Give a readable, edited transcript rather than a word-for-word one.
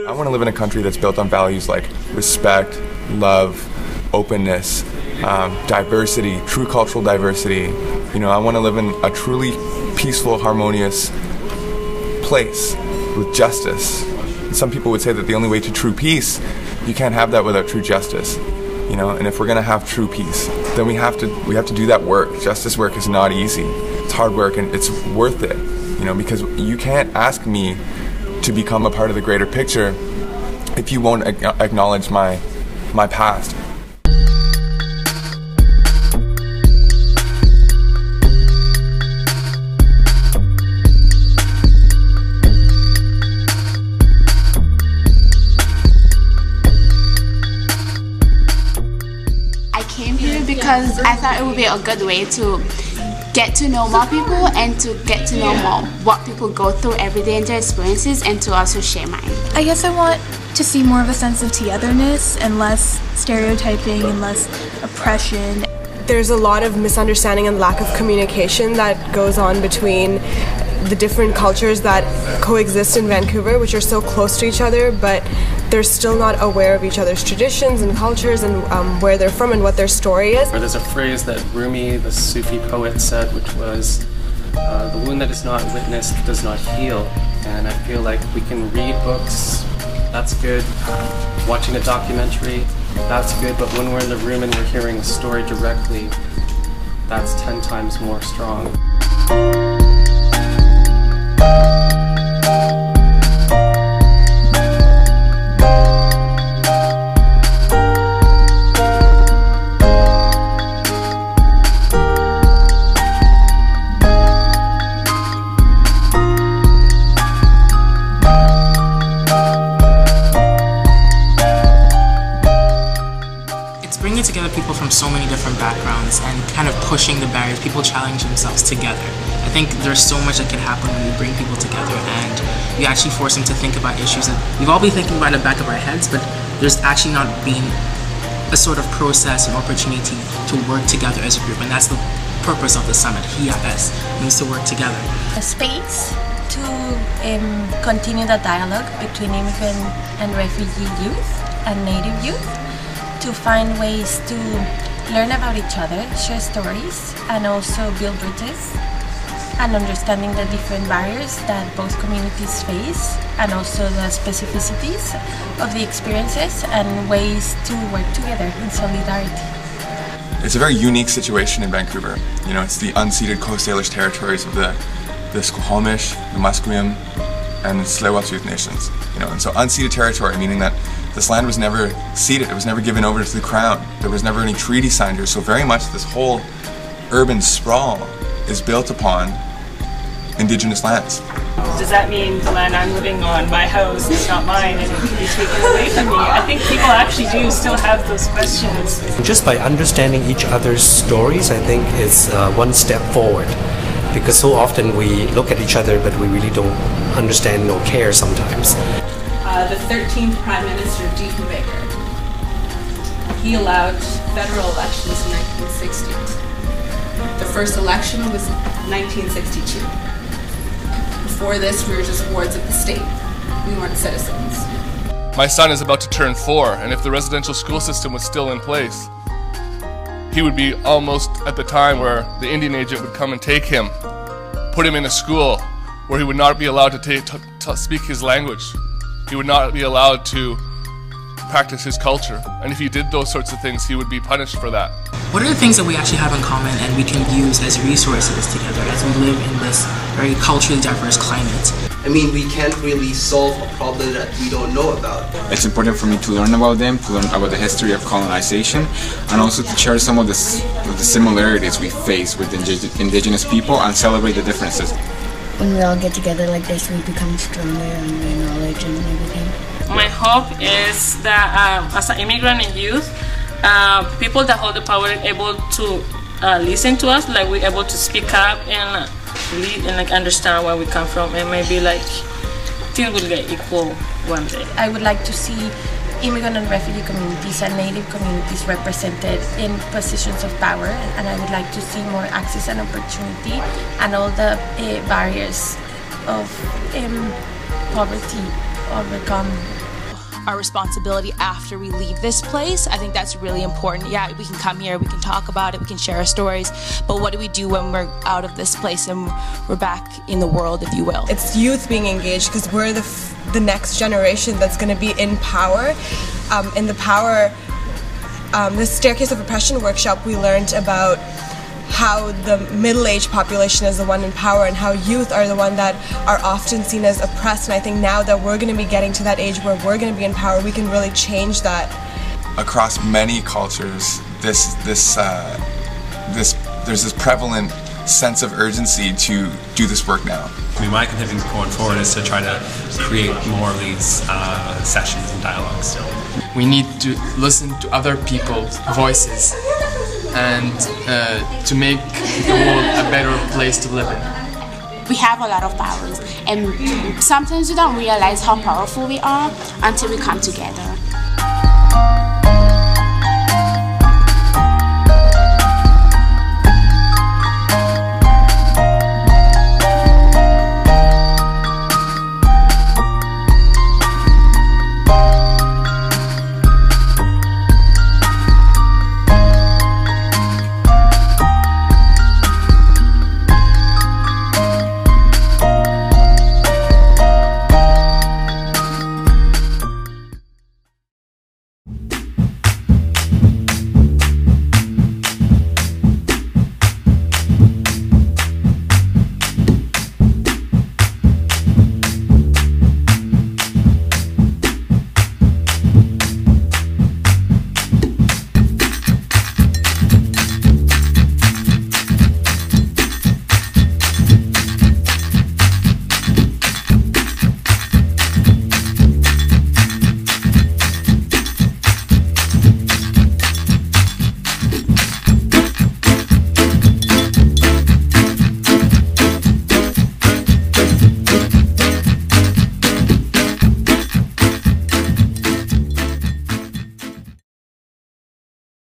I want to live in a country that's built on values like respect, love, openness, diversity, true cultural diversity. You know, I want to live in a truly peaceful, harmonious place with justice. Some people would say that the only way to true peace, you can't have that without true justice. You know, and if we're going to have true peace, then we have to do that work. Justice work is not easy. It's hard work, and it's worth it. You know, because you can't ask me to become a part of the greater picture if you won't acknowledge my past. Because I thought it would be a good way to get to know more people and to get to know more what people go through every day in their experiences, and to also share mine. I guess I want to see more of a sense of togetherness and less stereotyping and less oppression. There's a lot of misunderstanding and lack of communication that goes on between the different cultures that coexist in Vancouver, which are so close to each other, but they're still not aware of each other's traditions and cultures and where they're from and what their story is. There's a phrase that Rumi, the Sufi poet, said, which was, the wound that is not witnessed does not heal. And I feel like we can read books, that's good. Watching a documentary, that's good. But when we're in the room and we're hearing a story directly, that's 10 times more strong. Together people from so many different backgrounds and kind of pushing the barriers, people challenge themselves together. I think there's so much that can happen when we bring people together and we actually force them to think about issues that we've all been thinking about in the back of our heads, but there's actually not been a sort of process and opportunity to work together as a group, and that's the purpose of the summit. HIAS means to work together. A space to continue the dialogue between immigrant and refugee youth and native youth, to find ways to learn about each other, share stories, and also build bridges, and understanding the different barriers that both communities face, and also the specificities of the experiences and ways to work together in solidarity. It's a very unique situation in Vancouver. You know, it's the unceded Coast Salish territories of the Squamish, the Musqueam, and the Tsleil-Waututh nations. You know, and so unceded territory, meaning that this land was never ceded, it was never given over to the crown, there was never any treaty signed here, so very much this whole urban sprawl is built upon indigenous lands. Does that mean the land I'm living on, my house, is not mine and it can be taken away from me? I think people actually do still have those questions. Just by understanding each other's stories, I think is one step forward. Because so often we look at each other but we really don't understand or care sometimes. The 13th Prime Minister, Bakr, he allowed federal elections in 1960. The first election was 1962. Before this, we were just wards of the state. We weren't citizens. My son is about to turn 4, and if the residential school system was still in place, he would be almost at the time where the Indian agent would come and take him, put him in a school where he would not be allowed to speak his language. He would not be allowed to practice his culture. And if he did those sorts of things, he would be punished for that. What are the things that we actually have in common and we can use as resources together as we live in this very culturally diverse climate? I mean, we can't really solve a problem that we don't know about. It's important for me to learn about them, to learn about the history of colonization, and also to share some of the similarities we face with indigenous people and celebrate the differences. When we all get together like this, we become stronger and we knowledge and everything. My hope is that as an immigrant and youth, people that hold the power are able to listen to us, like we're able to speak up and lead and like understand where we come from, and maybe like things will get equal one day. I would like to see immigrant and refugee communities and native communities represented in positions of power, and I would like to see more access and opportunity and all the barriers of poverty overcome. Our responsibility after we leave this place, I think that's really important. Yeah, we can come here, we can talk about it, we can share our stories, but what do we do when we're out of this place and we're back in the world, if you will? It's youth being engaged, because we're the next generation that's going to be in power. In the power, the Staircase of Oppression workshop, we learned about how the middle-aged population is the one in power and how youth are the one that are often seen as oppressed. And I think now that we're going to be getting to that age where we're going to be in power, we can really change that. Across many cultures, there's this prevalent sense of urgency to do this work now. I mean, my continuing going forward is to try to create more of these sessions and dialogues. We need to listen to other people's voices and to make the world a better place to live in. We have a lot of powers, and sometimes we don't realize how powerful we are until we come together.